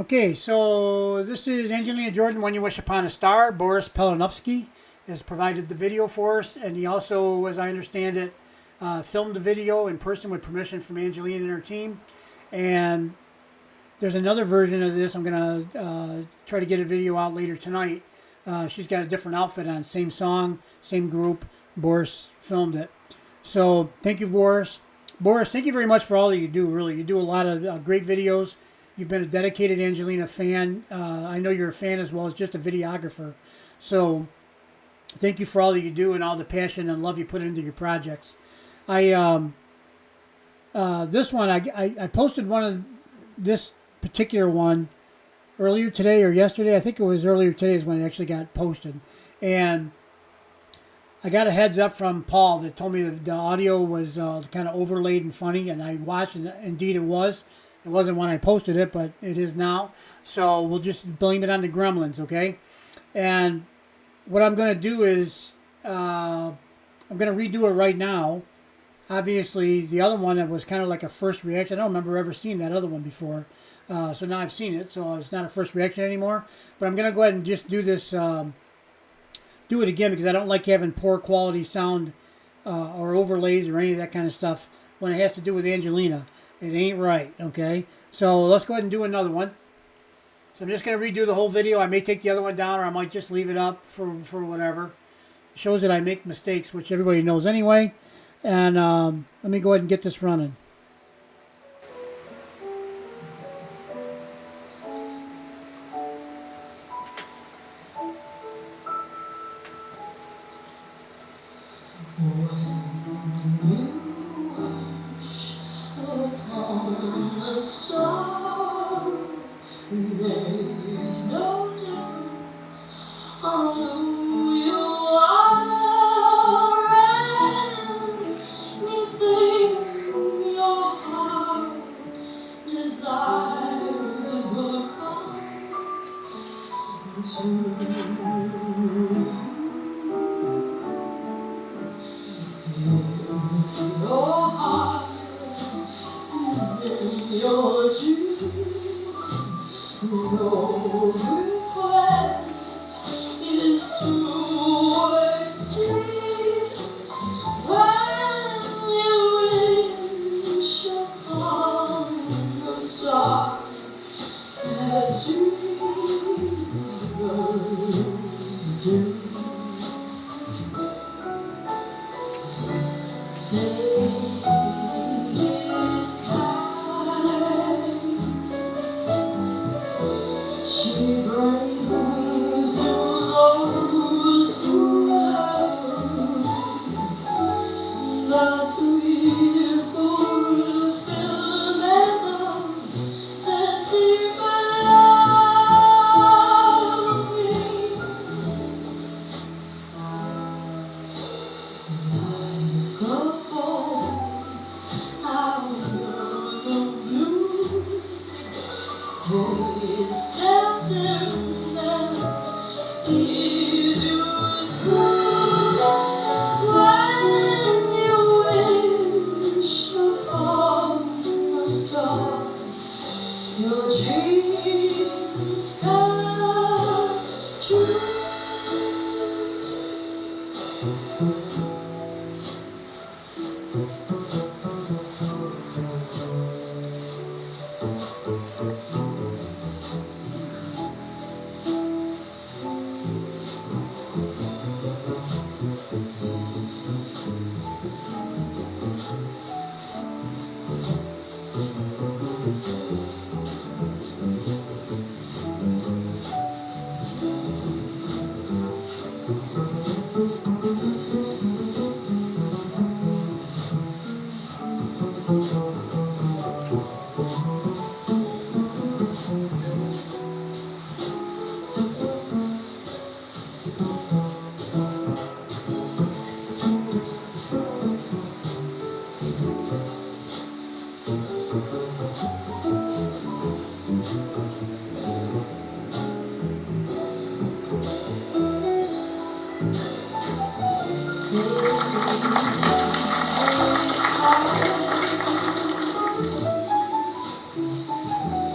Okay, so this is Angelina Jordan, When You Wish Upon a Star. Boris Pelanovsky has provided the video for us, and he also, as I understand it, filmed the video in person with permission from Angelina and her team. And there's another version of this. I'm going to try to get a video out later tonight. She's got a different outfit on, same song, same group. Boris filmed it. So thank you, Boris. Boris, thank you very much for all that you do, really. You do a lot of great videos. You've been a dedicated Angelina fan. I know you're a fan as well as just a videographer. So thank you for all that you do and all the passion and love you put into your projects. This one, I posted one of this particular one earlier today or yesterday. I think it was earlier today is when it actually got posted. And I got a heads up from Paul that told me that the audio was kind of overlaid and funny, and I watched, and indeed it was. It wasn't when I posted it, but it is now. So we'll just blame it on the gremlins, okay? And what I'm going to do is I'm going to redo it right now. Obviously, the other one, that was kind of like a first reaction. I don't remember ever seeing that other one before. So now I've seen it, so it's not a first reaction anymore. But I'm going to go ahead and just do this, do it again, because I don't like having poor quality sound or overlays or any of that kind of stuff when it has to do with Angelina. It ain't right, okay? So let's go ahead and do another one. So I'm just going to redo the whole video. I may take the other one down, or I might just leave it up for whatever. It shows that I make mistakes, which everybody knows anyway. And let me go ahead and get this running. There's no difference on who you are, anything your heart desires will come to you. Your heart is in your dream. No request is too extreme when you wish upon a star as dreamers do. Fate is kind. She brings you those who love the sweet food filled and the secret longing. Like a bolt out of the blue, it steps in and sees you through. When you wish upon a star, your dreams come true.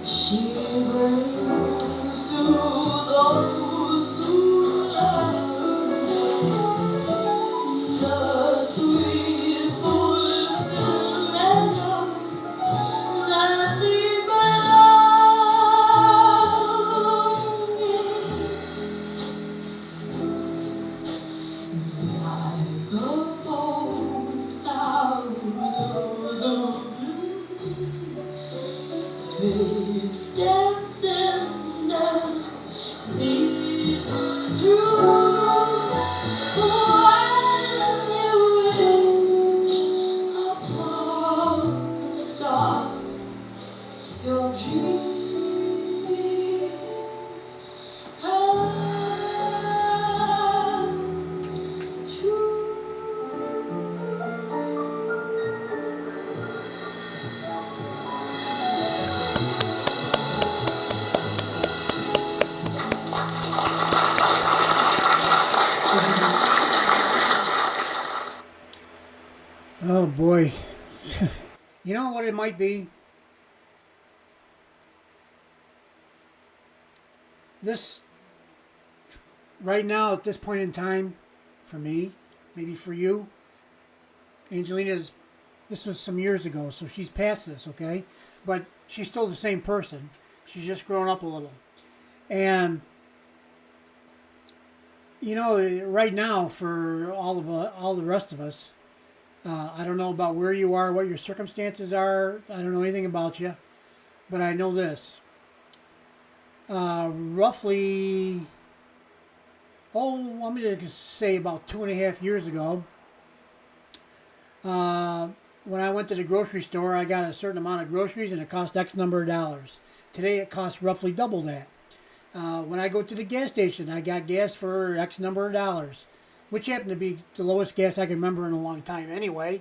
She brings Big steps in the season through. When you wish upon a star, your dreams come true. Oh boy. You know what it might be? This, right now, at this point in time, for me, maybe for you, Angelina's, this was some years ago, so she's past this, okay? But she's still the same person. She's just grown up a little. And, you know, right now, for all the rest of us, I don't know about where you are, what your circumstances are. I don't know anything about you. But I know this. Roughly, I'm going to say about 2.5 years ago, when I went to the grocery store, I got a certain amount of groceries and it cost X number of dollars. Today it costs roughly double that. When I go to the gas station, I got gas for X number of dollars, which happened to be the lowest gas I can remember in a long time anyway.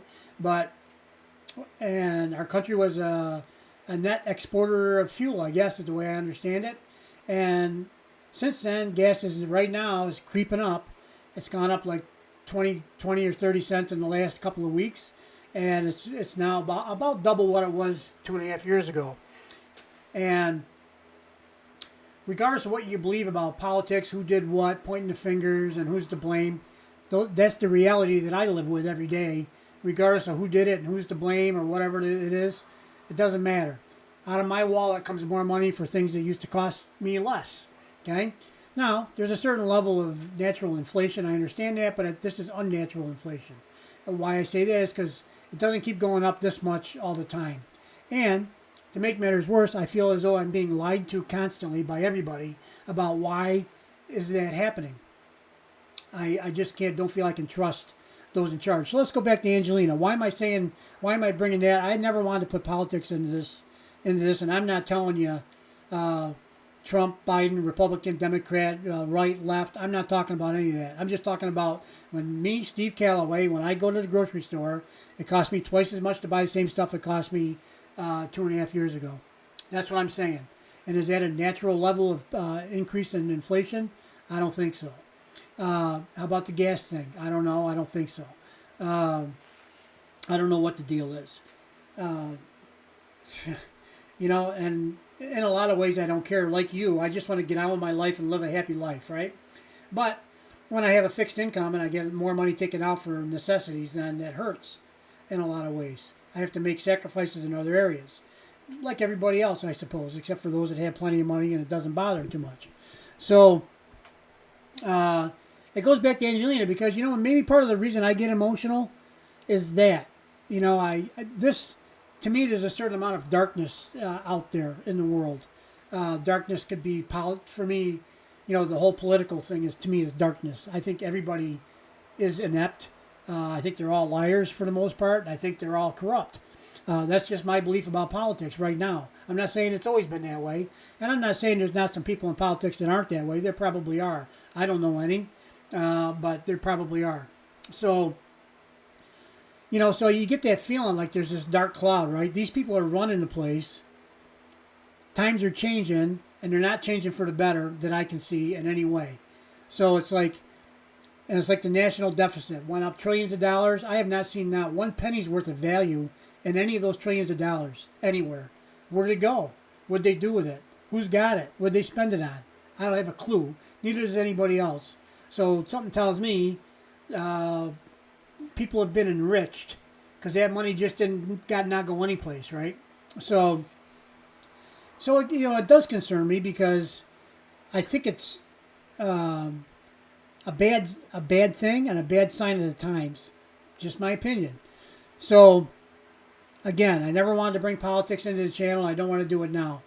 And our country was a net exporter of fuel, I guess is the way I understand it. And since then, gas right now is creeping up. It's gone up like 20 or 30 cents in the last couple of weeks. And it's now about double what it was 2.5 years ago. And regardless of what you believe about politics, who did what, pointing the fingers and who's to blame, that's the reality that I live with every day. Regardless of who did it and who's to blame or whatever it is, it doesn't matter. Out of my wallet comes more money for things that used to cost me less. Okay? Now, there's a certain level of natural inflation. I understand that, but this is unnatural inflation. And why I say that is because it doesn't keep going up this much all the time. And to make matters worse, I feel as though I'm being lied to constantly by everybody about why is that happening. I just don't feel I can trust those in charge. So let's go back to Angelina. Why am I bringing that? I never wanted to put politics into this, and I'm not telling you Trump, Biden, Republican, Democrat, right, left. I'm not talking about any of that. I'm just talking about when me, Steve Calloway, when I go to the grocery store, it costs me twice as much to buy the same stuff it cost me 2.5 years ago. That's what I'm saying. And is that a natural level of increase in inflation? I don't think so. How about the gas thing? I don't know. I don't think so. I don't know what the deal is. You know, and in a lot of ways I don't care. Like you, I just want to get on with my life and live a happy life, right? But when I have a fixed income and I get more money taken out for necessities, then that hurts in a lot of ways. I have to make sacrifices in other areas. Like everybody else, I suppose, except for those that have plenty of money and it doesn't bother them too much. So, it goes back to Angelina because, you know, maybe part of the reason I get emotional is that, you know, to me, there's a certain amount of darkness out there in the world. Darkness could be, for me, you know, the whole political thing to me is darkness. I think everybody is inept. I think they're all liars for the most part. I think they're all corrupt. That's just my belief about politics right now. I'm not saying it's always been that way. And I'm not saying there's not some people in politics that aren't that way. There probably are. I don't know any. But there probably are. So, you know, so you get that feeling like there's this dark cloud, right? These people are running the place. Times are changing, and they're not changing for the better that I can see in any way. So it's like the national deficit went up trillions of dollars. I have not seen not one penny's worth of value in any of those trillions of dollars anywhere. Where did it go? What did they do with it? Who's got it? What did they spend it on? I don't have a clue. Neither does anybody else. So something tells me people have been enriched because that money just not go anyplace, right? So you know, it does concern me because I think it's a bad thing and a bad sign of the times. Just my opinion. So Again, I never wanted to bring politics into the channel. I don't want to do it now.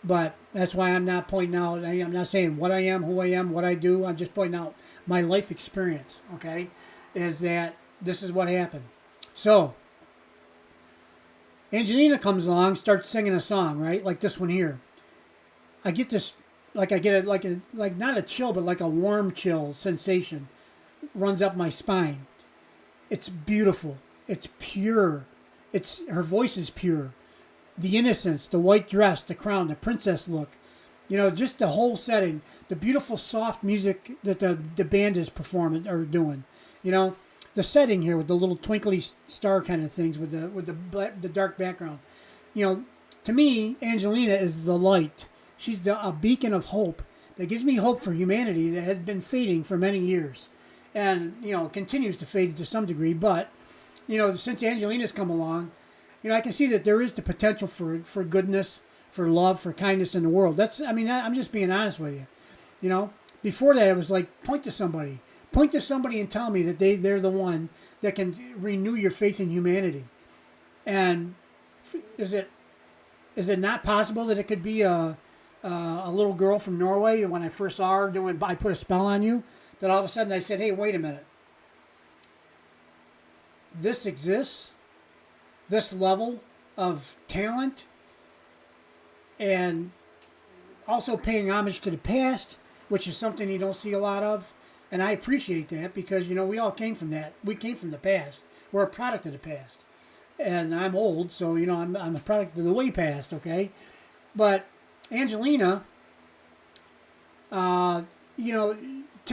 But that's why I'm not pointing out, I'm not saying what I am, who I am, what I do. I'm just pointing out my life experience, okay, is that this is what happened. So, Angelina comes along, starts singing a song, right, like this one here. I get this, like I get like not a chill, but like a warm chill sensation runs up my spine. It's beautiful. It's pure. Her voice is pure. The innocence, the white dress, the crown, the princess look, just the whole setting, the beautiful soft music that the band is performing or doing, the setting here with the little twinkly star kind of things with the dark background, to me, Angelina is the light. She's a beacon of hope that gives me hope for humanity that has been fading for many years, and continues to fade to some degree. But since Angelina's come along, I can see that there is the potential for goodness, for love, for kindness in the world. I'm just being honest with you. Before that, it was like, point to somebody and tell me that they're the one that can renew your faith in humanity. And is it not possible that it could be a little girl from Norway? When I first saw her doing I Put a Spell on You, that all of a sudden I said, hey, wait a minute. This exists? This level of talent, and also paying homage to the past, which is something you don't see a lot of. And I appreciate that because, we all came from that. We came from the past. We're a product of the past. And I'm old, so, I'm a product of the way past, okay? But Angelina, to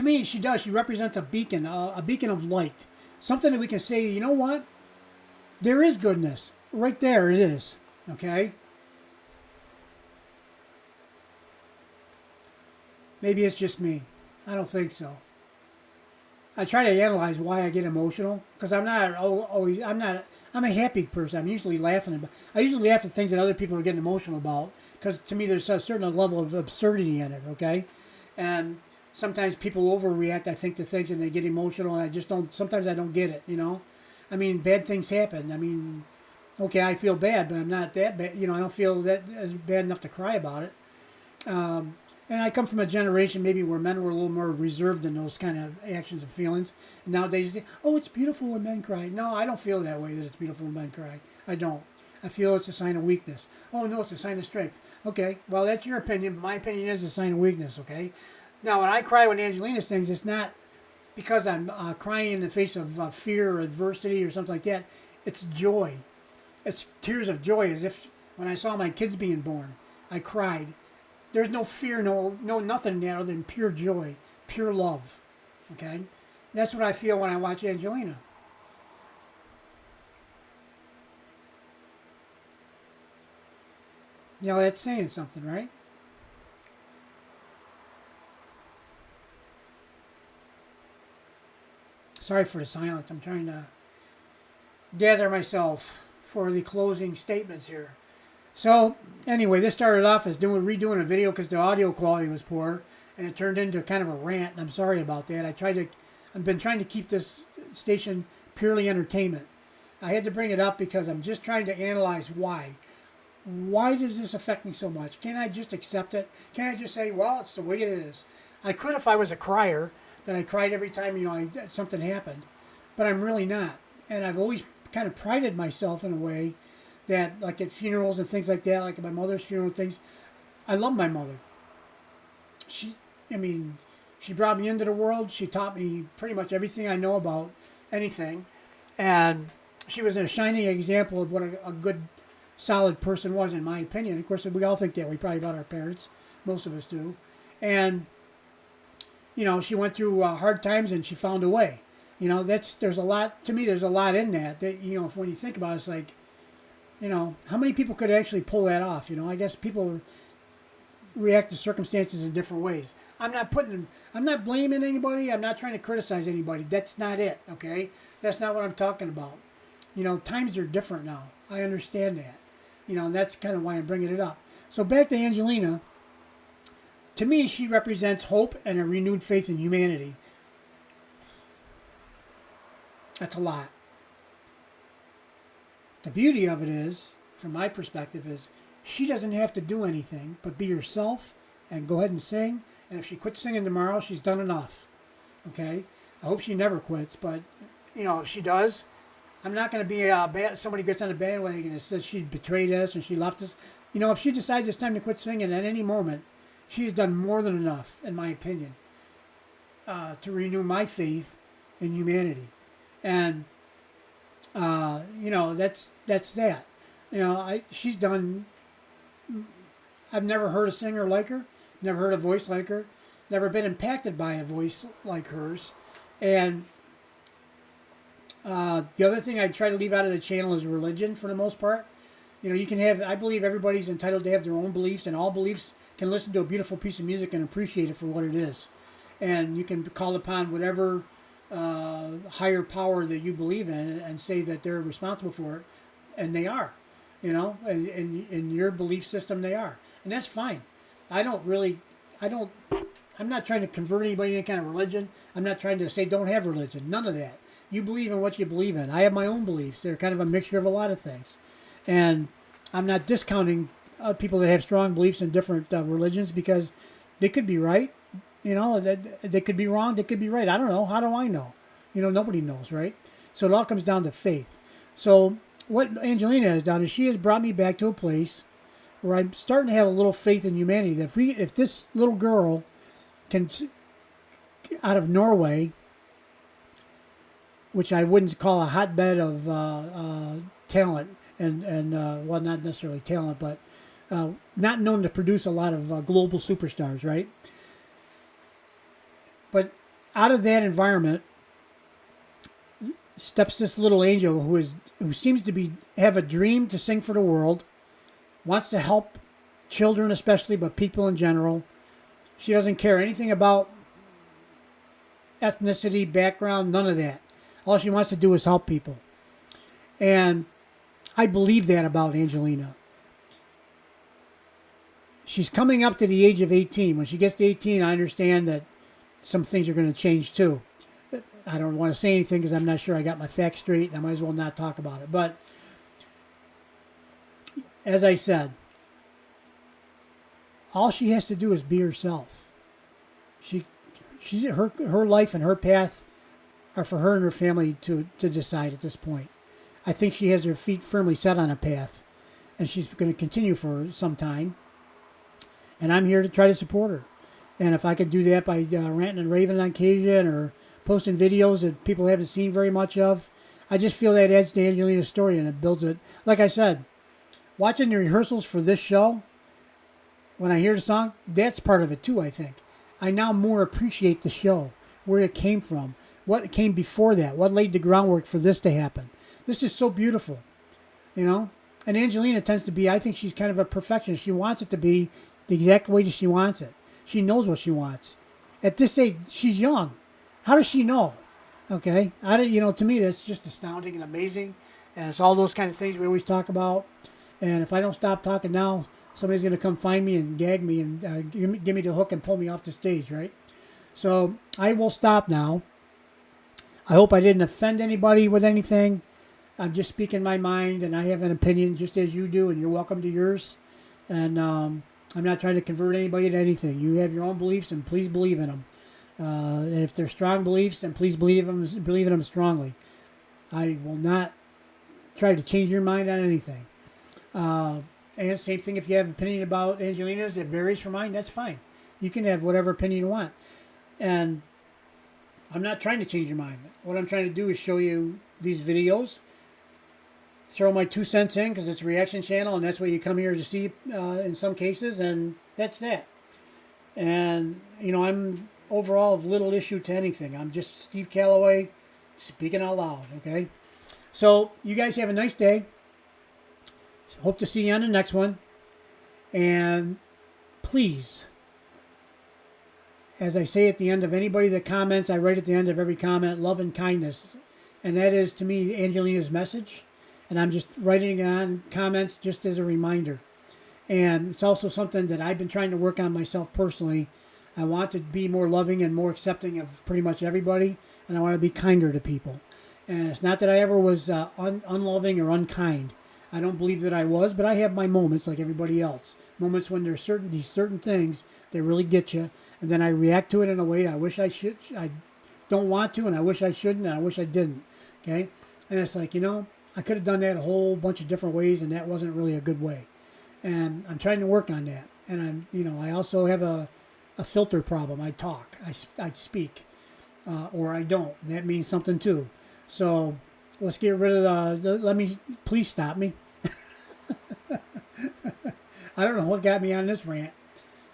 me, she does. She represents a beacon of light. Something that we can say, you know what? There is goodness. Right there it is. Okay? Maybe it's just me. I don't think so. I try to analyze why I get emotional, because I'm a happy person. I'm usually laughing. I usually laugh at things that other people are getting emotional about, because to me there's a certain level of absurdity in it, okay? And sometimes people overreact, I think, to things, and they get emotional, and sometimes I don't get it, bad things happen. Okay, I feel bad, but I'm not that bad. I don't feel that bad enough to cry about it. And I come from a generation maybe where men were a little more reserved in those kind of actions and feelings. And nowadays, they say, oh, it's beautiful when men cry. No, I don't feel that way, that it's beautiful when men cry. I don't. I feel it's a sign of weakness. Oh, no, it's a sign of strength. Okay, well, that's your opinion, but my opinion is a sign of weakness, okay? Now, when I cry when Angelina sings, it's not because I'm crying in the face of fear or adversity or something like that. It's joy. It's tears of joy, as if when I saw my kids being born, I cried. There's no fear, no nothing in that other than pure joy, pure love. Okay? And that's what I feel when I watch Angelina. That's saying something, right? Sorry for the silence. I'm trying to gather myself for the closing statements here. So, anyway, this started off as redoing a video because the audio quality was poor, and it turned into kind of a rant, and I'm sorry about that. I've been trying to keep this station purely entertainment. I had to bring it up because I'm just trying to analyze why. Why does this affect me so much? Can't I just accept it? Can't I just say, well, it's the way it is? I could if I was a crier, that I cried every time, something happened, but I'm really not. And I've always kind of prided myself in a way that, like at funerals and things like that, like at my mother's funeral and things, I love my mother. She brought me into the world. She taught me pretty much everything I know about anything. And she was a shining example of what a good, solid person was, in my opinion. Of course, we all think that way, probably about our parents. Most of us do. And, she went through hard times and she found a way. There's a lot, to me, there's a lot in that, when you think about it, it's like, how many people could actually pull that off? I guess people react to circumstances in different ways. I'm not blaming anybody. I'm not trying to criticize anybody. That's not it, okay? That's not what I'm talking about. Times are different now. I understand that. And that's kind of why I'm bringing it up. So back to Angelina. To me, she represents hope and a renewed faith in humanity. That's a lot. The beauty of it is, from my perspective, is she doesn't have to do anything but be herself and go ahead and sing. And if she quits singing tomorrow, she's done enough. Okay? I hope she never quits, but, if she does, I'm not going to be somebody gets on the bandwagon and says she betrayed us and she left us. If she decides it's time to quit singing at any moment, she's done more than enough, in my opinion, to renew my faith in humanity. And, that's that. She's done. I've never heard a singer like her, never heard a voice like her, never been impacted by a voice like hers. And the other thing I try to leave out of the channel is religion for the most part. You can have, I believe everybody's entitled to have their own beliefs, and all beliefs can listen to a beautiful piece of music and appreciate it for what it is. And you can call upon whatever higher power that you believe in and say that they're responsible for it, and they are. And in your belief system they are. And that's fine. I'm not trying to convert anybody to any kind of religion. I'm not trying to say don't have religion. None of that. You believe in what you believe in. I have my own beliefs. They're kind of a mixture of a lot of things. And I'm not discounting people that have strong beliefs in different religions because they could be right. They could be wrong. They could be right. I don't know. How do I know? Nobody knows, right? So it all comes down to faith. So what Angelina has done is she has brought me back to a place where I'm starting to have a little faith in humanity. That if this little girl can, out of Norway, which I wouldn't call a hotbed of talent, and well, not necessarily talent, but not known to produce a lot of global superstars, right? But out of that environment steps this little angel who seems to have a dream to sing for the world, wants to help children especially, but people in general. She doesn't care anything about ethnicity, background, none of that. All she wants to do is help people. And I believe that about Angelina. She's coming up to the age of 18. When she gets to 18, I understand that some things are going to change too. I don't want to say anything because I'm not sure I got my facts straight, and I might as well not talk about it. But as I said, all she has to do is be herself. Her life and her path are for her and her family to decide at this point. I think she has her feet firmly set on a path, and she's going to continue for some time. And I'm here to try to support her. And if I could do that by ranting and raving on occasion or posting videos that people haven't seen very much of, I just feel that adds to Angelina's story and it builds it. Like I said, watching the rehearsals for this show, when I hear the song, that's part of it too, I think. I now more appreciate the show, where it came from, what came before that, what laid the groundwork for this to happen. This is so beautiful, And Angelina tends to be, I think she's kind of a perfectionist. She wants it to be the exact way that she wants it. She knows what she wants. At this age, she's young. How does she know? Okay, to me that's just astounding and amazing, and it's all those kind of things we always talk about. And if I don't stop talking now, somebody's going to come find me and gag me and give me the hook and pull me off the stage, right? So I will stop now. I hope I didn't offend anybody with anything. I'm just speaking my mind, and I have an opinion just as you do, and you're welcome to yours. And I'm not trying to convert anybody to anything. You have your own beliefs, and please believe in them. And if they're strong beliefs, then please believe in them strongly. I will not try to change your mind on anything. And same thing if you have an opinion about Angelina's that varies from mine, that's fine. You can have whatever opinion you want. And I'm not trying to change your mind. What I'm trying to do is show you these videos, throw my 2 cents in because it's a reaction channel, and that's what you come here to see in some cases, and that's that. And, I'm overall of little issue to anything. I'm just Steve Calloway speaking out loud, okay? So you guys have a nice day. Hope to see you on the next one. And please, as I say at the end of anybody that comments, I write at the end of every comment, love and kindness. And that is, to me, Angelina's message. And I'm just writing it on comments just as a reminder. And it's also something that I've been trying to work on myself personally. I want to be more loving and more accepting of pretty much everybody. And I want to be kinder to people. And it's not that I ever was unloving or unkind. I don't believe that I was, but I have my moments like everybody else. Moments when there's these certain things that really get you, and then I react to it in a way I wish I don't want to, and I wish I shouldn't, and I wish I didn't. Okay, and it's like, I could have done that a whole bunch of different ways, and that wasn't really a good way. And I'm trying to work on that. And I also have a filter problem. I talk, I speak, or I don't. And that means something too. So let's get rid of please stop me. I don't know what got me on this rant.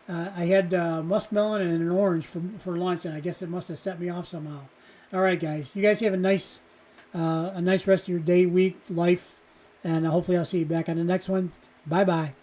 I had muskmelon and an orange for lunch, and I guess it must have set me off somehow. All right, guys. You guys have a nice rest of your day, week, life, and hopefully I'll see you back on the next one. Bye-bye.